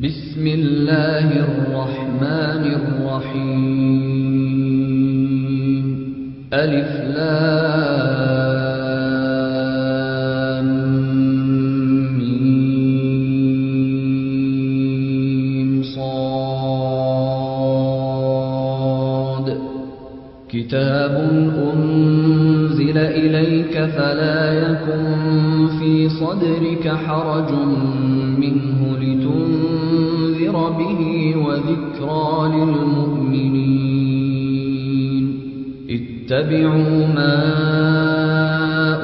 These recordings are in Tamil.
بسم الله الرحمن الرحيم ألف لام ميم صاد كتاب أنزل إليك فلا يكن في صدرك حرج منه لتنذر به وذكرى للمؤمنين اتبعوا ما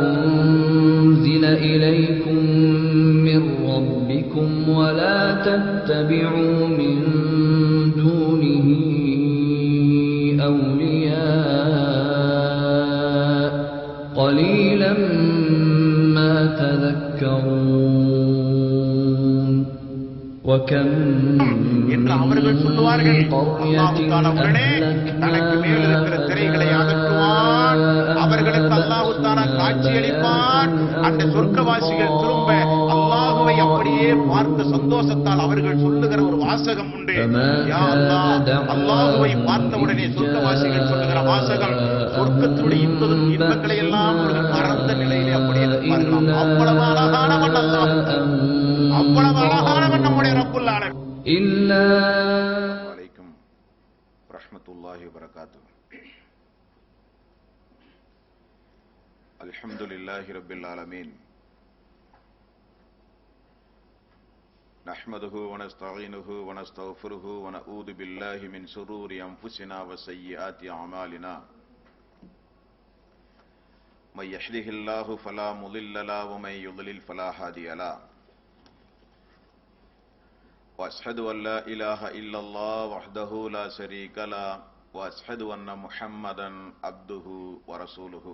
أنزل إليكم من ربكم ولا تتبعوا من دونه أولياء قليلا ما تذكرون وكم من قرية أهلكناها அவர்களுக்கு அல்லாஹ் தஆலா காட்சியளிப்பான். அந்த சொர்க்கவாசிகள் திரும்ப அல்லாஹ்வை அப்படியே பார்த்த சந்தோஷத்தால் அவர்கள் சொல்லுகிற ஒரு வாசகம் உண்டு. யா அல்லாஹ், அல்லாஹ்வை பார்த்தவுடனே சொர்க்கவாசிகள் சொல்லுகிற வாசகம், சொர்க்கத்துடைய இன்பங்களை எல்லாம் அவர்கள் மறந்த நிலையிலே அப்படியே இருப்பார்களாம். அவ்வளவு அழகானவன் அல்லாஹ், அவ்வளவு அழகானவன் நம்முடைய ரப்புல் ஆலமீன். அலைக்கும் ரஹ்மத்துல்லாஹி வ பரகாத்துஹு. அல்ஹம்துலில்லாஹி ரப்பில் ஆலமீன். நஹ்மதுஹு வ நஸ்தஈனுஹு வ நஸ்தக்ஃபிருஹு வ நஊது பில்லாஹி மின் ஷுரூரி அன்ஃபுஸினா வ ஸய்யிஆத்தி அமாலினா. மை யஹ்திஹில்லாஹு ஃபலா முضில்ல லஹு வ மை யுضلل ஃபலா ஹாதிய லஹு. وأشهد أن لا إله إلا الله وحده لا شريك له وأشهد أن محمدا عبده ورسوله.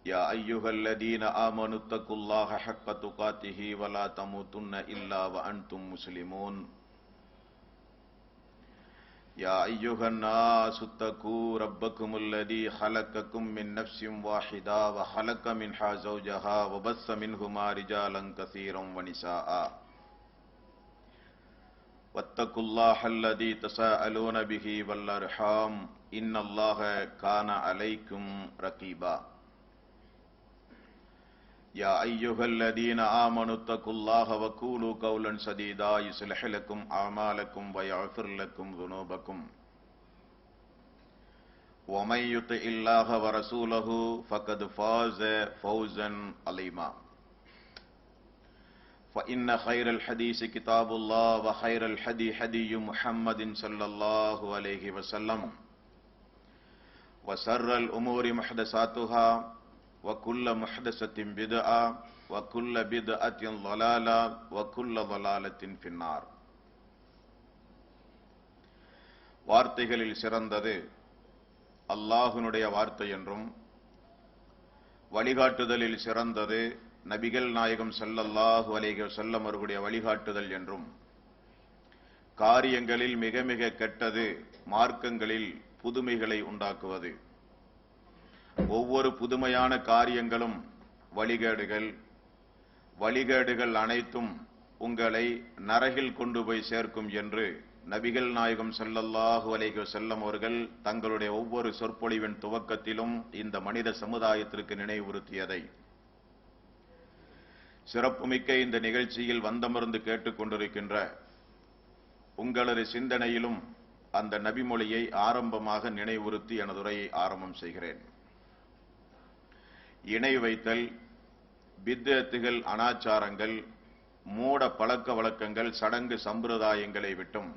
يا أيها الذين آمنوا اتقوا الله حق تقاته ولا تموتن إلا وأنتم مسلمون. يا أيها الناس اتقوا ربكم الذي خلقكم من نفس واحدة وخلق منها زوجها وبث منهما رجالا كثيرا ونساء. واتقوا الله الذي تساءلون به والأرحام إن الله كان عليكم رقيبا. يا أيها الذين آمنوا اتقوا الله وقولوا قولا سديدا يصلح لكم أعمالكم ويغفر لكم ذنوبكم. ومن يطع الله ورسوله فقد فاز فوزا عظيما. فإن خير الحديث كتاب الله وخير الهدي هدي محمد صلى الله عليه وسلم وشر الأمور محدثاتها وكل محدثة بدعة وكل بدعة ضلالة وكل ضلالة في النار. வார்த்தைகளில் சிறந்தது அல்லாஹ்வுடைய வார்த்தை என்றும், வழிகாட்டுதலில் சிறந்தது நபிகள் நாயகம் ஸல்லல்லாஹு அலைஹி வஸல்லம் அவர்களுடைய வழிகாட்டுதல் என்றும், காரியங்களில் மிக மிக கெட்டது மார்க்கங்களில் புதுமைகளை உண்டாக்குவது. ஒவ்வொரு புதுமையான காரியங்களும் வழிகேடுகள் அனைத்தும் உங்களை நரகில் கொண்டு போய் சேர்க்கும் என்று நபிகள் நாயகம் ஸல்லல்லாஹு அலைஹி வஸல்லம் அவர்கள் தங்களுடைய ஒவ்வொரு சொற்பொழிவின் துவக்கத்திலும் இந்த மனித சமுதாயத்திற்கு நினைவுறுத்தியதை சிறப்புமிக்க இந்த நிகழ்ச்சியில் வந்தமர்ந்து கேட்டுக்கொண்டிருக்கின்ற உங்களது சிந்தனையிலும் அந்த நபிமொழியை ஆரம்பமாக நினைவுறுத்தி எனது உரையை ஆரம்பம் செய்கிறேன். இணை வைத்தல், பித்அத்துகள், அனாச்சாரங்கள், மூட பழக்க வழக்கங்கள், சடங்கு சம்பிரதாயங்களை விட்டும்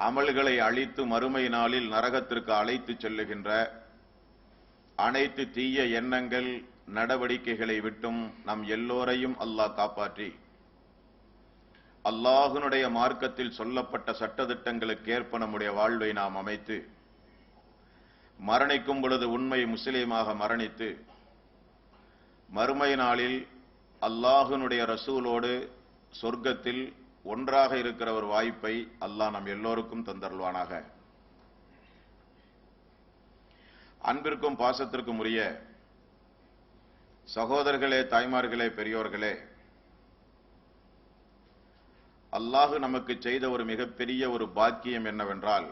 அமல்களை அழித்து மறுமை நாளில் நரகத்திற்கு அழைத்து செல்லுகின்ற அனைத்து தீய எண்ணங்கள், நடவடிக்கைகளை விட்டும் நம் எல்லோரையும் அல்லாஹ் காப்பாற்றி அல்லாஹ்வுடைய மார்க்கத்தில் சொல்லப்பட்ட சட்டதிட்டங்களுக்கு ஏற்ப நம்முடைய வாழ்வை நாம் அமைத்து மரணிக்கும் பொழுது உண்மை முஸ்லீமாக மரணித்து மறுமை நாளில் அல்லாஹ்வுடைய ரசூலோடு சொர்க்கத்தில் ஒன்றாக இருக்கிற ஒரு வாய்ப்பை அல்லாஹ் நம் எல்லோருக்கும் தந்தருள்வானாக. அன்பிற்கும் பாசத்திற்கும் உரிய சகோதரர்களே, தாய்மார்களே, பெரியோர்களே, அல்லாஹ் நமக்கு செய்த ஒரு மிகப்பெரிய ஒரு பாக்கியம் என்னவென்றால்